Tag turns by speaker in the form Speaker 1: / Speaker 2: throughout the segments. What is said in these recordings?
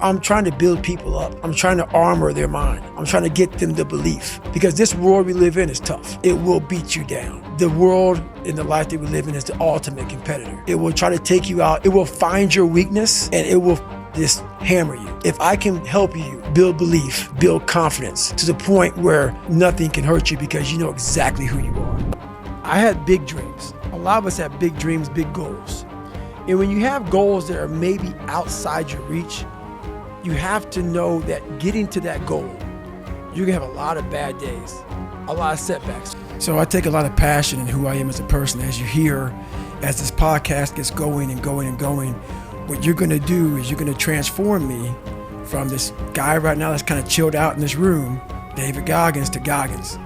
Speaker 1: I'm trying to build people up. I'm trying to armor their mind. I'm trying to get them the belief, because this world we live in is tough. It will beat you down. The world and the life that we live in is the ultimate competitor. It will try to take you out. It will find your weakness and it will just hammer you. If I can help you build belief, build confidence to the point where nothing can hurt you because you know exactly who you are. I had big dreams. A lot of us have big dreams, big goals. And when you have goals that are maybe outside your reach, you have to know that getting to that goal, you're gonna have a lot of bad days, a lot of setbacks. So I take a lot of passion in who I am as a person. As you hear, as this podcast gets going and going and going, what you're gonna do is you're gonna transform me from this guy right now that's kind of chilled out in this room, David Goggins, to Goggins.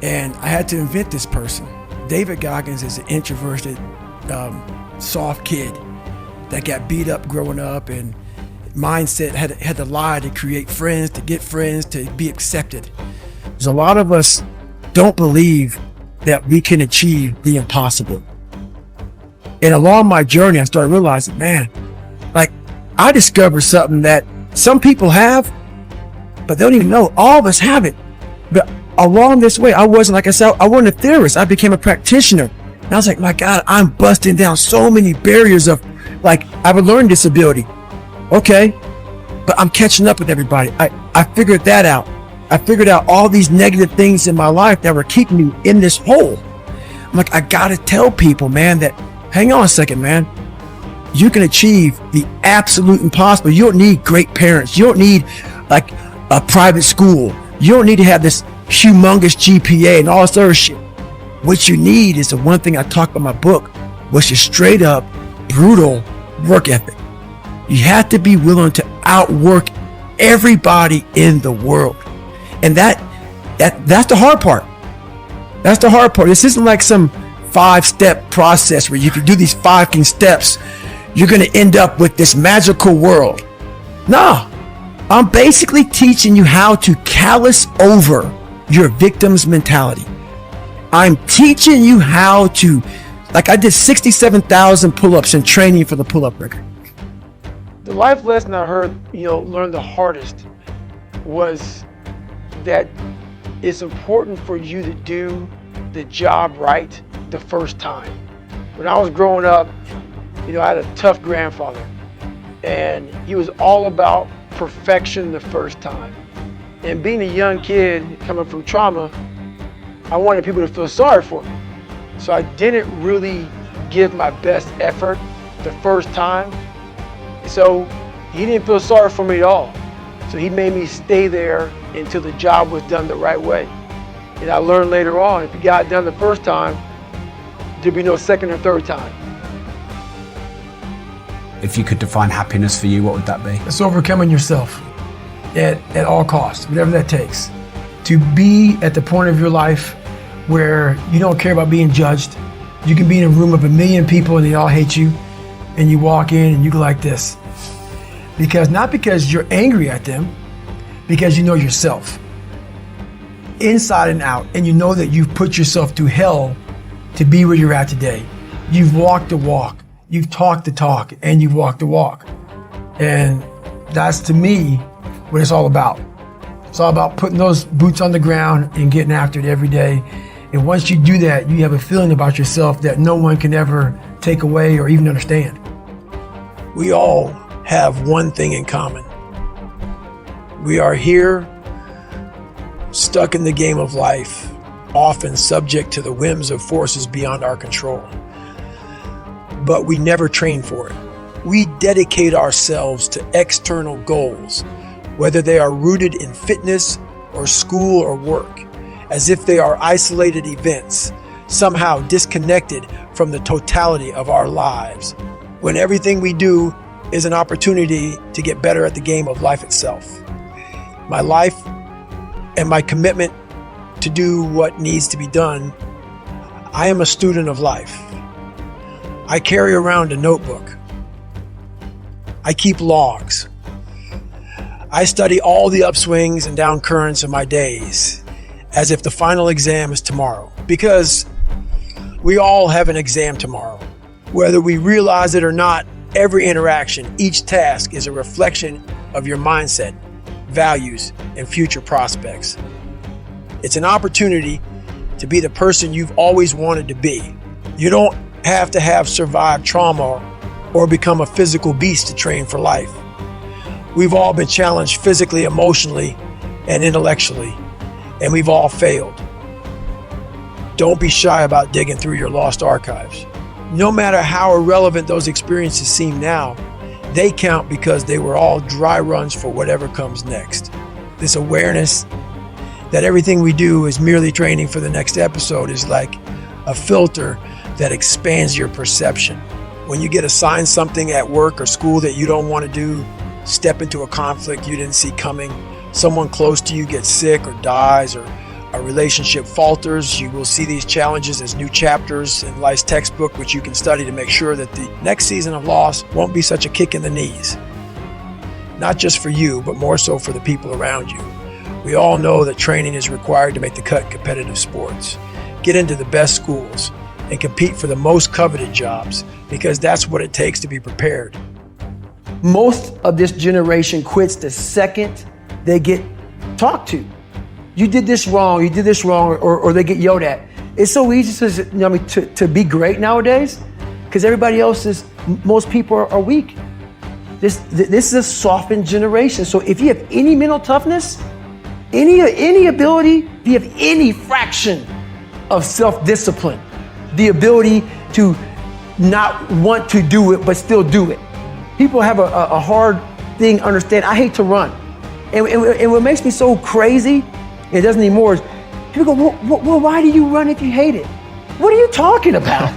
Speaker 1: And I had to invent this person. David Goggins is an introverted, soft kid that got beat up growing up, and mindset had to lie to create friends, to get friends, to be accepted. There's a lot of us don't believe that we can achieve the impossible. And along my journey, I started realizing, man, like I discovered something that some people have, but they don't even know. All of us have it. But along this way, I wasn't, like I said, I wasn't a theorist. I became a practitioner. And I was like, my God, I'm busting down so many barriers of, like, I have a learning disability. Okay, but I'm catching up with everybody. I figured that out. I figured out all these negative things in my life that were keeping me in this hole. I'm like, I gotta tell people, man, that, hang on a second, man. You can achieve the absolute impossible. You don't need great parents. You don't need like a private school. You don't need to have this humongous GPA and all this other shit. What you need is the one thing I talk about in my book, which is straight up brutal work ethic. You have to be willing to outwork everybody in the world. And that's the hard part. That's the hard part. This isn't like some 5-step process where you can do these 5 steps. You're going to end up with this magical world. No, I'm basically teaching you how to callous over your victim's mentality. I'm teaching you how to, like I did 67,000 pull-ups in training for the pull-up record. The life lesson I learned the hardest was that it's important for you to do the job right the first time. When I was growing up, I had a tough grandfather, and he was all about perfection the first time. And being a young kid coming from trauma, I wanted people to feel sorry for me. So I didn't really give my best effort the first time. So he didn't feel sorry for me at all. So he made me stay there until the job was done the right way. And I learned later on, if you got it done the first time, there'd be no second or third time.
Speaker 2: If you could define happiness for you, what would that be?
Speaker 1: It's overcoming yourself at all costs, whatever that takes. To be at the point of your life where you don't care about being judged. You can be in a room of 1 million people and they all hate you, and you walk in and you go like this. Not because you're angry at them, because you know yourself. Inside and out, and you know that you've put yourself through hell to be where you're at today. You've walked the walk, you've talked the talk, and you've walked the walk. And that's, to me, what it's all about. It's all about putting those boots on the ground and getting after it every day. And once you do that, you have a feeling about yourself that no one can ever take away or even understand. We all have one thing in common. We are here, stuck in the game of life, often subject to the whims of forces beyond our control. But we never train for it. We dedicate ourselves to external goals, whether they are rooted in fitness or school or work, as if they are isolated events, somehow disconnected from the totality of our lives, when everything we do is an opportunity to get better at the game of life itself. My life and my commitment to do what needs to be done, I am a student of life. I carry around a notebook. I keep logs. I study all the upswings and down currents of my days as if the final exam is tomorrow, because we all have an exam tomorrow. Whether we realize it or not, Every interaction, each task is a reflection of your mindset, values, and future prospects. It's an opportunity to be the person you've always wanted to be. You don't have to have survived trauma or become a physical beast to train for life. We've all been challenged physically, emotionally, and intellectually, and we've all failed. Don't be shy about digging through your lost archives. No matter how irrelevant those experiences seem now, they count because they were all dry runs for whatever comes next. This awareness that everything we do is merely training for the next episode is like a filter that expands your perception. When you get assigned something at work or school that you don't want to do, step into a conflict you didn't see coming, someone close to you gets sick or dies, or a relationship falters, you will see these challenges as new chapters in life's textbook, which you can study to make sure that the next season of loss won't be such a kick in the knees. Not just for you, but more so for the people around you. We all know that training is required to make the cut in competitive sports. Get into the best schools and compete for the most coveted jobs, because that's what it takes to be prepared.
Speaker 3: Most of this generation quits the second they get talked to. You did this wrong, or they get yelled at. It's so easy to be great nowadays because everybody else is, most people are weak. This is a softened generation. So if you have any mental toughness, any ability, if you have any fraction of self-discipline, the ability to not want to do it but still do it. People have a hard thing to understand. I hate to run. And what makes me so crazy, it doesn't anymore, is people go, well, why do you run if you hate it? What are you talking about?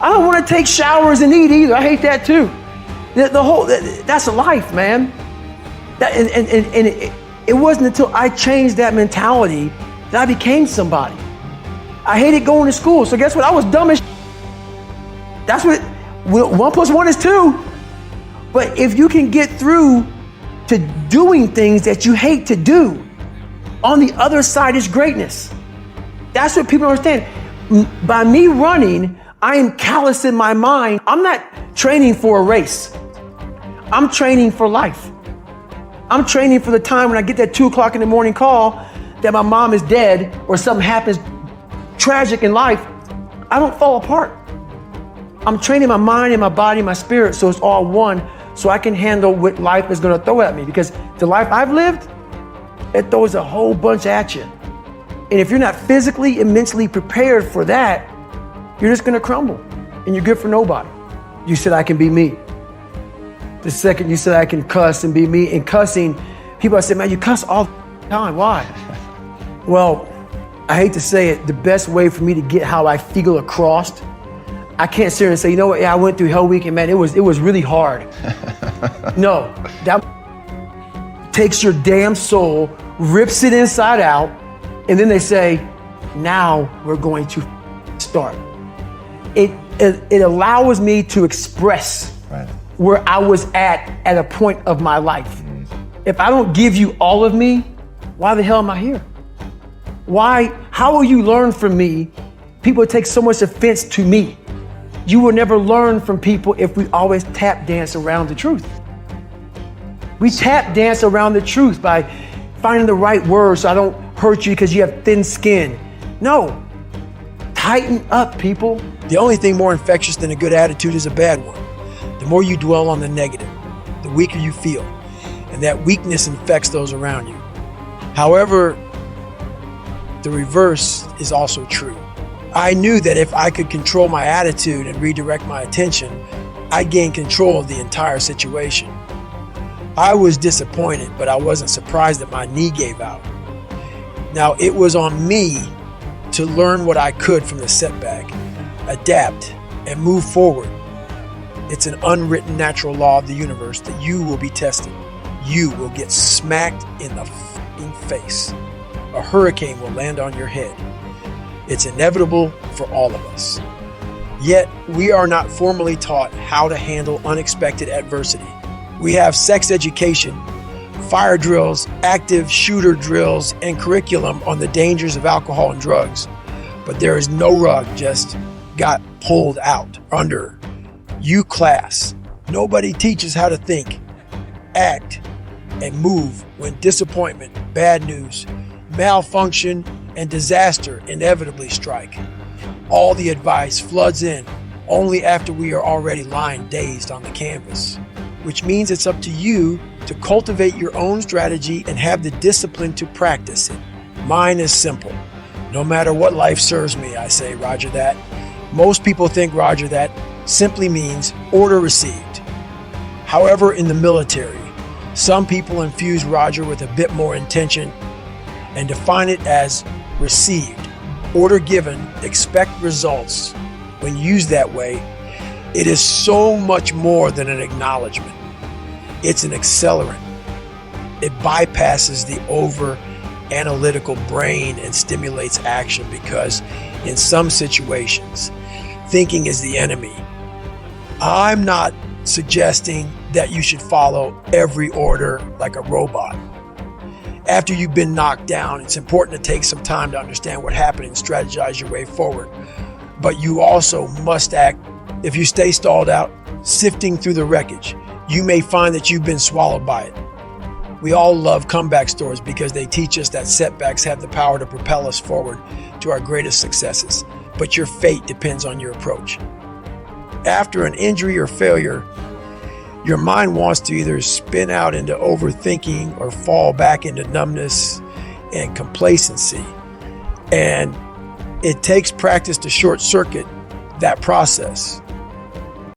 Speaker 3: I don't want to take showers and eat either. I hate that too. That's a life, man. It wasn't until I changed that mentality that I became somebody. I hated going to school, so guess what? I was dumb as That's what 1 + 1 is 2. But if you can get through to doing things that you hate to do, on the other side is greatness. That's what people understand. By me running, I am callous in my mind. I'm not training for a race. I'm training for life. I'm training for the time when I get that 2 o'clock in the morning call that my mom is dead or something happens tragic in life. I don't fall apart. I'm training my mind and my body and my spirit so it's all one, so I can handle what life is going to throw at me, because the life I've lived, it throws a whole bunch at you. And if you're not physically and mentally prepared for that, you're just gonna crumble and you're good for nobody. You said I can be me. The second you said I can cuss and be me, and cussing, people say, man, you cuss all the time, why? Well, I hate to say it, the best way for me to get how I feel across, I can't sit here and say, you know what, yeah, I went through Hell Week and man, it was really hard. No, that takes your damn soul, rips it inside out, and then they say, now we're going to start. It allows me to express where I was at a point of my life. If I don't give you all of me, why the hell am I here? How will you learn from me? People take so much offense to me. You will never learn from people if we always tap dance around the truth. We tap dance around the truth by finding the right words so I don't hurt you because you have thin skin. No, tighten up, people.
Speaker 1: The only thing more infectious than a good attitude is a bad one. The more you dwell on the negative, the weaker you feel, and that weakness infects those around you. However, the reverse is also true. I knew that if I could control my attitude and redirect my attention, I'd gain control of the entire situation. I was disappointed, but I wasn't surprised that my knee gave out. Now, it was on me to learn what I could from the setback, adapt, and move forward. It's an unwritten natural law of the universe that you will be tested. You will get smacked in the f***ing face. A hurricane will land on your head. It's inevitable for all of us. Yet, we are not formally taught how to handle unexpected adversity. We have sex education, fire drills, active shooter drills, and curriculum on the dangers of alcohol and drugs. But there is no rug just got pulled out under You class, nobody teaches how to think, act, and move when disappointment, bad news, malfunction, and disaster inevitably strike. All the advice floods in only after we are already lying dazed on the canvas, which means it's up to you to cultivate your own strategy and have the discipline to practice it. Mine is simple. No matter what life serves me, I say Roger that. Most people think Roger that simply means order received. However, in the military, some people infuse Roger with a bit more intention and define it as received. Order given, expect results. When used that way, it is so much more than an acknowledgement. It's an accelerant. It bypasses the over-analytical brain and stimulates action because in some situations, thinking is the enemy. I'm not suggesting that you should follow every order like a robot. After you've been knocked down, it's important to take some time to understand what happened and strategize your way forward. But you also must act. If you stay stalled out, sifting through the wreckage, you may find that you've been swallowed by it. We all love comeback stories because they teach us that setbacks have the power to propel us forward to our greatest successes. But your fate depends on your approach. After an injury or failure, your mind wants to either spin out into overthinking or fall back into numbness and complacency. And it takes practice to short circuit that process.